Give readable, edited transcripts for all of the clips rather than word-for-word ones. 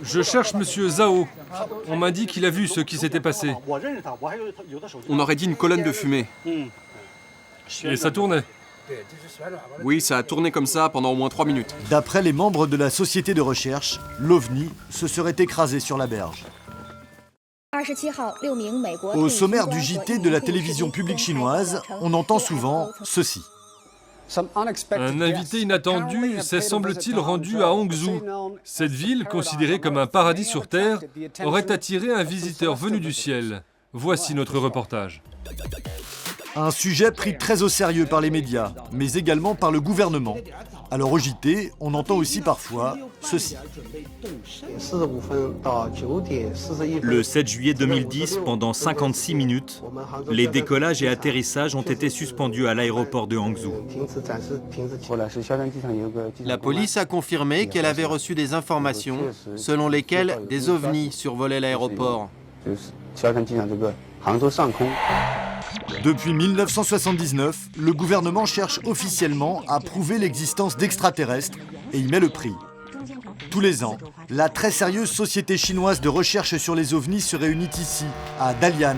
Je cherche Monsieur Zhao. On m'a dit qu'il a vu ce qui s'était passé. On aurait dit une colonne de fumée. Et ça tournait. Oui, ça a tourné comme ça pendant au moins 3 minutes. D'après les membres de la société de recherche, l'OVNI se serait écrasé sur la berge. Au sommaire du JT de la télévision publique chinoise, on entend souvent ceci. Un invité inattendu s'est, semble-t-il, rendu à Hangzhou. Cette ville, considérée comme un paradis sur Terre, aurait attiré un visiteur venu du ciel. Voici notre reportage. Un sujet pris très au sérieux par les médias, mais également par le gouvernement. Alors au JT, on entend aussi parfois ceci. Le 7 juillet 2010, pendant 56 minutes, les décollages et atterrissages ont été suspendus à l'aéroport de Hangzhou. La police a confirmé qu'elle avait reçu des informations selon lesquelles des ovnis survolaient l'aéroport. Depuis 1979, le gouvernement cherche officiellement à prouver l'existence d'extraterrestres et y met le prix. Tous les ans, la très sérieuse société chinoise de recherche sur les ovnis se réunit ici, à Dalian,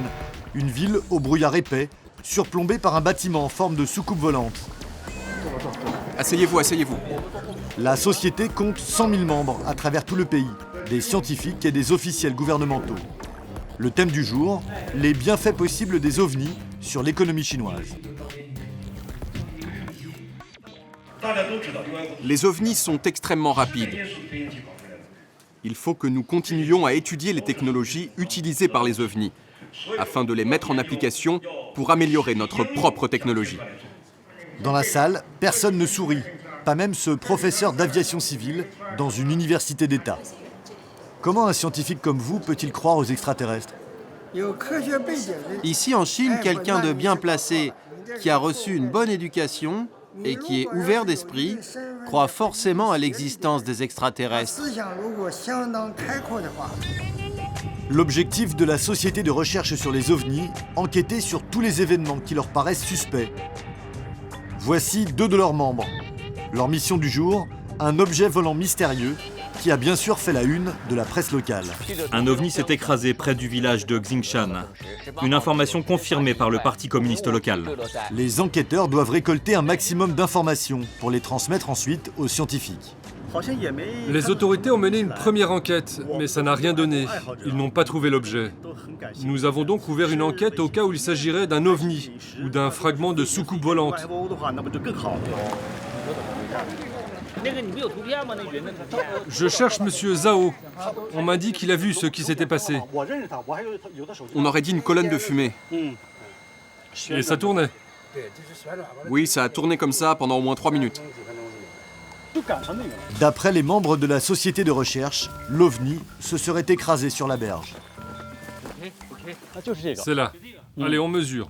une ville au brouillard épais, surplombée par un bâtiment en forme de soucoupe volante. Asseyez-vous, asseyez-vous. La société compte 100 000 membres à travers tout le pays, des scientifiques et des officiels gouvernementaux. Le thème du jour, les bienfaits possibles des ovnis sur l'économie chinoise. Les ovnis sont extrêmement rapides. Il faut que nous continuions à étudier les technologies utilisées par les ovnis, afin de les mettre en application pour améliorer notre propre technologie. Dans la salle, personne ne sourit, pas même ce professeur d'aviation civile dans une université d'État. Comment un scientifique comme vous peut-il croire aux extraterrestres ? Ici en Chine, quelqu'un de bien placé, qui a reçu une bonne éducation et qui est ouvert d'esprit, croit forcément à l'existence des extraterrestres. L'objectif de la société de recherche sur les ovnis, enquêter sur tous les événements qui leur paraissent suspects. Voici 2 de leurs membres. Leur mission du jour, un objet volant mystérieux qui a bien sûr fait la une de la presse locale. Un ovni s'est écrasé près du village de Xingshan. Une information confirmée par le parti communiste local. Les enquêteurs doivent récolter un maximum d'informations pour les transmettre ensuite aux scientifiques. Les autorités ont mené une première enquête, mais ça n'a rien donné. Ils n'ont pas trouvé l'objet. Nous avons donc ouvert une enquête au cas où il s'agirait d'un ovni ou d'un fragment de soucoupe volante. Je cherche Monsieur Zhao. On m'a dit qu'il a vu ce qui s'était passé. On aurait dit une colonne de fumée. Et ça tournait. Oui, ça a tourné comme ça pendant au moins 3 minutes. D'après les membres de la société de recherche, l'OVNI se serait écrasé sur la berge. C'est là. Allez, on mesure.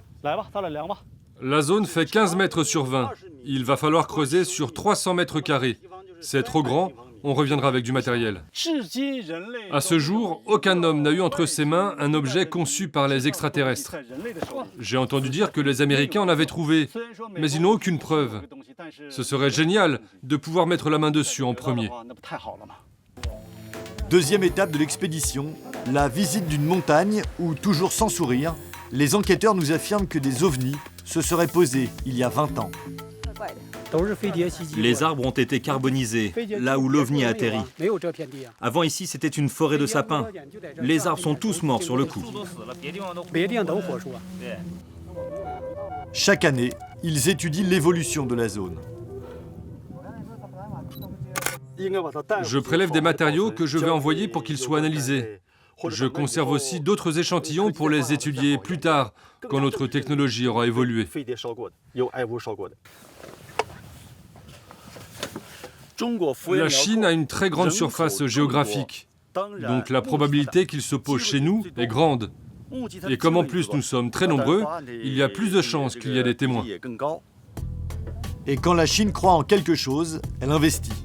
La zone fait 15 mètres sur 20. Il va falloir creuser sur 300 mètres carrés. C'est trop grand, on reviendra avec du matériel. À ce jour, aucun homme n'a eu entre ses mains un objet conçu par les extraterrestres. J'ai entendu dire que les Américains en avaient trouvé, mais ils n'ont aucune preuve. Ce serait génial de pouvoir mettre la main dessus en premier. Deuxième étape de l'expédition, la visite d'une montagne où, toujours sans sourire, les enquêteurs nous affirment que des ovnis se seraient posés il y a 20 ans. Les arbres ont été carbonisés, là où l'ovni a atterri. Avant ici, c'était une forêt de sapins. Les arbres sont tous morts sur le coup. Chaque année, ils étudient l'évolution de la zone. Je prélève des matériaux que je vais envoyer pour qu'ils soient analysés. Je conserve aussi d'autres échantillons pour les étudier plus tard, quand notre technologie aura évolué. La Chine a une très grande surface géographique, donc la probabilité qu'il se pose chez nous est grande. Et comme en plus nous sommes très nombreux, il y a plus de chances qu'il y ait des témoins. Et quand la Chine croit en quelque chose, elle investit.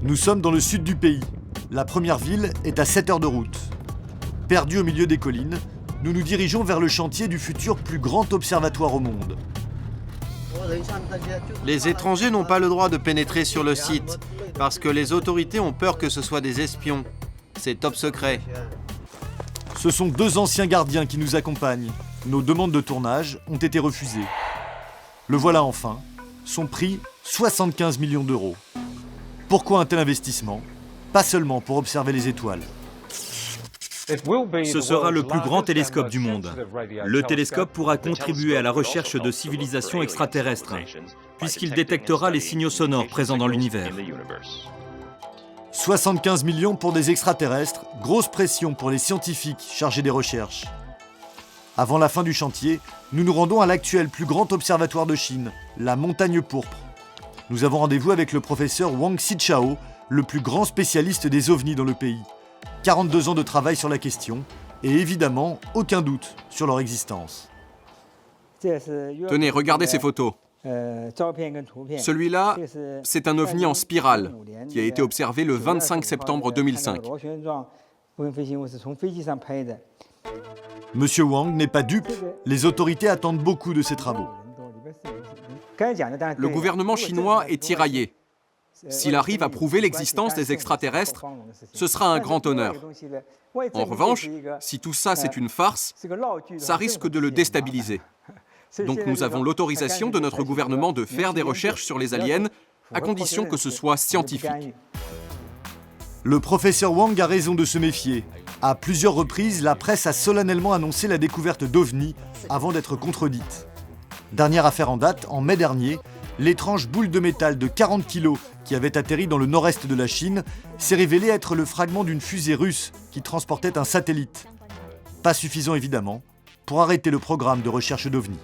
Nous sommes dans le sud du pays. La première ville est à 7 heures de route. Perdus au milieu des collines, nous nous dirigeons vers le chantier du futur plus grand observatoire au monde. Les étrangers n'ont pas le droit de pénétrer sur le site parce que les autorités ont peur que ce soit des espions. C'est top secret. Ce sont 2 anciens gardiens qui nous accompagnent. Nos demandes de tournage ont été refusées. Le voilà enfin. Son prix, 75 millions d'euros. Pourquoi un tel investissement? Pas seulement pour observer les étoiles. Ce sera le plus grand télescope du monde. Le télescope pourra contribuer à la recherche de civilisations extraterrestres, puisqu'il détectera les signaux sonores présents dans l'univers. 75 millions pour des extraterrestres, grosse pression pour les scientifiques chargés des recherches. Avant la fin du chantier, nous nous rendons à l'actuel plus grand observatoire de Chine, la Montagne Pourpre. Nous avons rendez-vous avec le professeur Wang Xichao, le plus grand spécialiste des ovnis dans le pays. 42 ans de travail sur la question, et évidemment, aucun doute sur leur existence. Tenez, regardez ces photos. Celui-là, c'est un ovni en spirale qui a été observé le 25 septembre 2005. Monsieur Wang n'est pas dupe, les autorités attendent beaucoup de ces travaux. Le gouvernement chinois est tiraillé. S'il arrive à prouver l'existence des extraterrestres, ce sera un grand honneur. En revanche, si tout ça c'est une farce, ça risque de le déstabiliser. Donc nous avons l'autorisation de notre gouvernement de faire des recherches sur les aliens, à condition que ce soit scientifique. Le professeur Wang a raison de se méfier. À plusieurs reprises, la presse a solennellement annoncé la découverte d'ovnis avant d'être contredite. Dernière affaire en date, en mai dernier, l'étrange boule de métal de 40 kg qui avait atterri dans le nord-est de la Chine s'est révélé être le fragment d'une fusée russe qui transportait un satellite. Pas suffisant évidemment pour arrêter le programme de recherche d'ovnis.